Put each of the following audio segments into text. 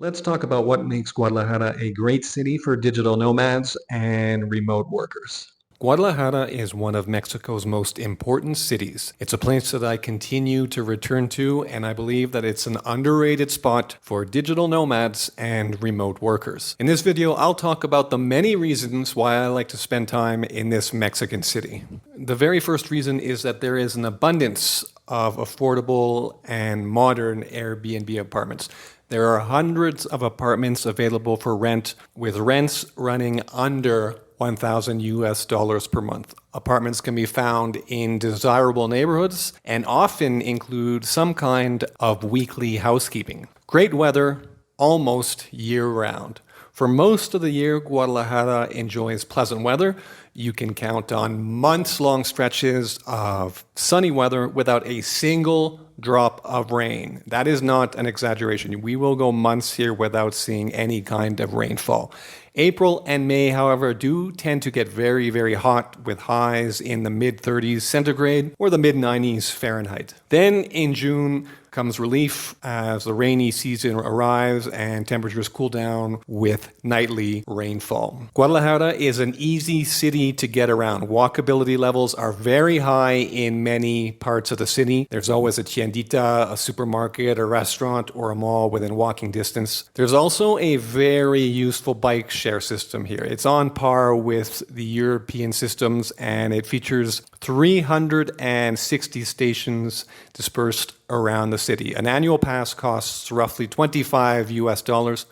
Let's talk about what makes Guadalajara a great city for digital nomads and remote workers. Guadalajara is one of Mexico's most important cities. It's a place that I continue to return to, and I believe that it's an underrated spot for digital nomads and remote workers. In this video, I'll talk about the many reasons why I like to spend time in this Mexican city. The very first reason is that there is an abundance of affordable and modern Airbnb apartments. There are hundreds of apartments available for rent, with rents running under 1,000 US dollars per month. Apartments can be found in desirable neighborhoods and often include some kind of weekly housekeeping. Great weather almost year round. For most of the year, Guadalajara enjoys pleasant weather. You can count on months-long stretches of sunny weather without a single drop of rain. That is not an exaggeration. We will go months here without seeing any kind of rainfall. April and May, however, do tend to get very, very hot with highs in the mid-30s centigrade or the mid-90s Fahrenheit. Then in June comes relief as the rainy season arrives and temperatures cool down with nightly rainfall. Guadalajara is an easy city to get around. Walkability levels are very high in many parts of the city. There's always a tiendita, a supermarket, a restaurant, or a mall within walking distance. There's also a very useful bike share system here. It's on par with the European systems, and it features 360 stations dispersed around the city. An annual pass costs roughly 25 US dollars.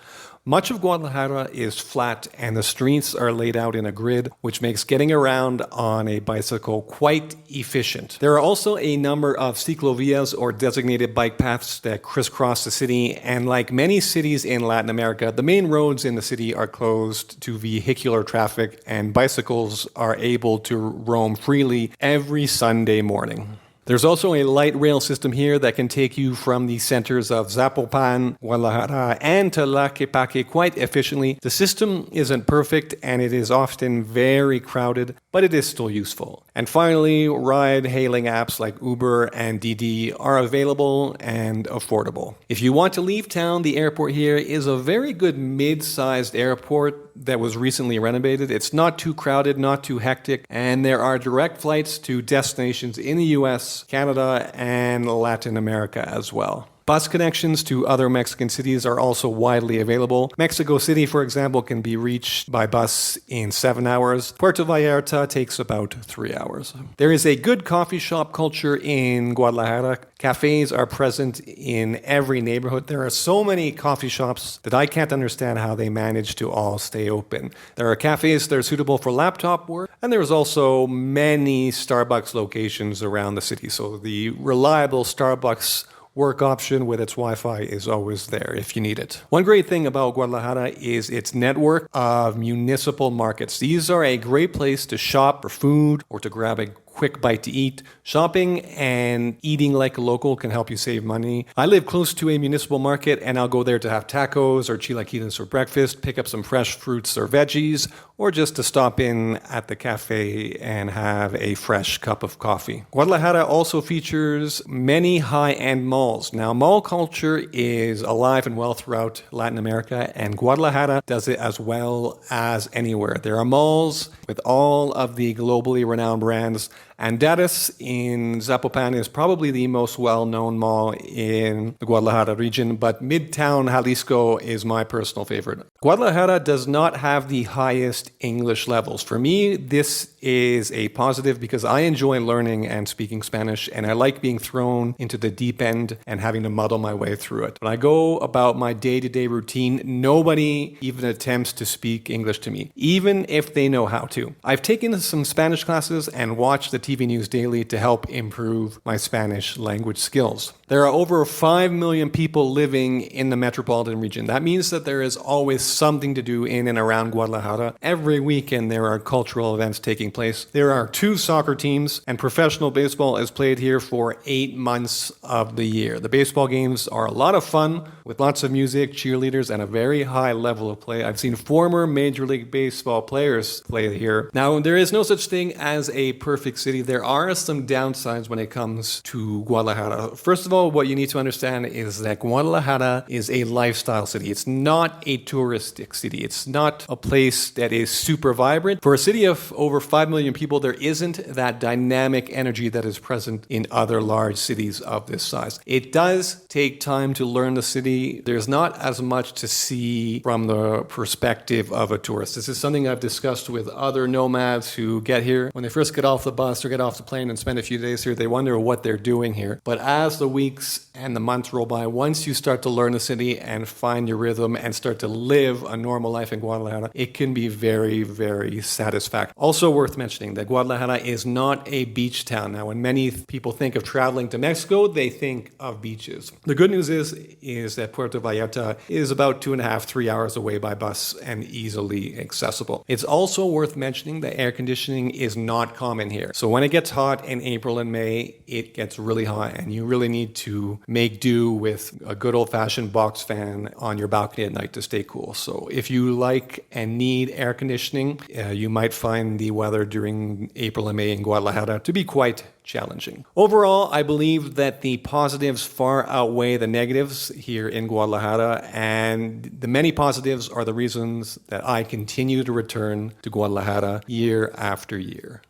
Much of Guadalajara is flat and the streets are laid out in a grid, which makes getting around on a bicycle quite efficient. There are also a number of ciclovías or designated bike paths that crisscross the city, and like many cities in Latin America, the main roads in the city are closed to vehicular traffic and bicycles are able to roam freely every Sunday morning. There's also a light rail system here that can take you from the centers of Zapopan, Guadalajara, and Tlaquepaque quite efficiently. The system isn't perfect and it is often very crowded, but it is still useful. And finally, ride-hailing apps like Uber and Didi are available and affordable. If you want to leave town, the airport here is a very good mid-sized airport that was recently renovated. It's not too crowded, not too hectic, and there are direct flights to destinations in the US, Canada, and Latin America as well. Bus connections to other Mexican cities are also widely available. Mexico City, for example, can be reached by bus in 7 hours. Puerto Vallarta takes about 3 hours. There is a good coffee shop culture in Guadalajara. Cafes are present in every neighborhood. There are so many coffee shops that I can't understand how they manage to all stay open. There are cafes that are suitable for laptop work, and there's also many Starbucks locations around the city. So the reliable Starbucks work option with its Wi-Fi is always there if you need it. One great thing about Guadalajara is its network of municipal markets. These are a great place to shop for food or to grab a quick bite to eat. Shopping and eating like a local can help you save money. I live close to a municipal market and I'll go there to have tacos or chilaquiles for breakfast, pick up some fresh fruits or veggies, or just to stop in at the cafe and have a fresh cup of coffee. Guadalajara also features many high-end malls. Now, mall culture is alive and well throughout Latin America, and Guadalajara does it as well as anywhere. There are malls with all of the globally renowned brands. Andares in Zapopan is probably the most well-known mall in the Guadalajara region, but Midtown Jalisco is my personal favorite. Guadalajara does not have the highest English levels. For me, this is a positive because I enjoy learning and speaking Spanish, and I like being thrown into the deep end and having to muddle my way through it. When I go about my day-to-day routine, nobody even attempts to speak English to me, even if they know how to. I've taken some Spanish classes and watched the TV news daily to help improve my Spanish language skills. There are over 5 million people living in the metropolitan region. That means that there is always something to do in and around Guadalajara. Every weekend there are cultural events taking place. There are 2 soccer teams, and professional baseball is played here for 8 months of the year. The baseball games are a lot of fun with lots of music, cheerleaders, and a very high level of play. I've seen former Major League Baseball players play here. Now, there is no such thing as a perfect city. There are some downsides when it comes to Guadalajara. First of all, all, what you need to understand is that Guadalajara is a lifestyle city. It's not a touristic city. It's not a place that is super vibrant. For a city of over 5 million people, there isn't that dynamic energy that is present in other large cities of this size. It does take time to learn the city. There's not as much to see from the perspective of a tourist. This is something I've discussed with other nomads who get here. When they first get off the bus or get off the plane and spend a few days here, they wonder what they're doing here. But as the weeks and the months roll by, once you start to learn the city and find your rhythm and start to live a normal life in Guadalajara, it can be very, very satisfactory. Also worth mentioning that Guadalajara is not a beach town. Now, when many people think of traveling to Mexico, they think of beaches. The good news is that Puerto Vallarta is about 2.5, 3 hours away by bus and easily accessible. It's also worth mentioning that air conditioning is not common here. So when it gets hot in April and May, it gets really hot and you really need to make do with a good old-fashioned box fan on your balcony at night to stay cool. So if you like and need air conditioning, you might find the weather during April and May in Guadalajara to be quite challenging. Overall, I believe that the positives far outweigh the negatives here in Guadalajara, and the many positives are the reasons that I continue to return to Guadalajara year after year.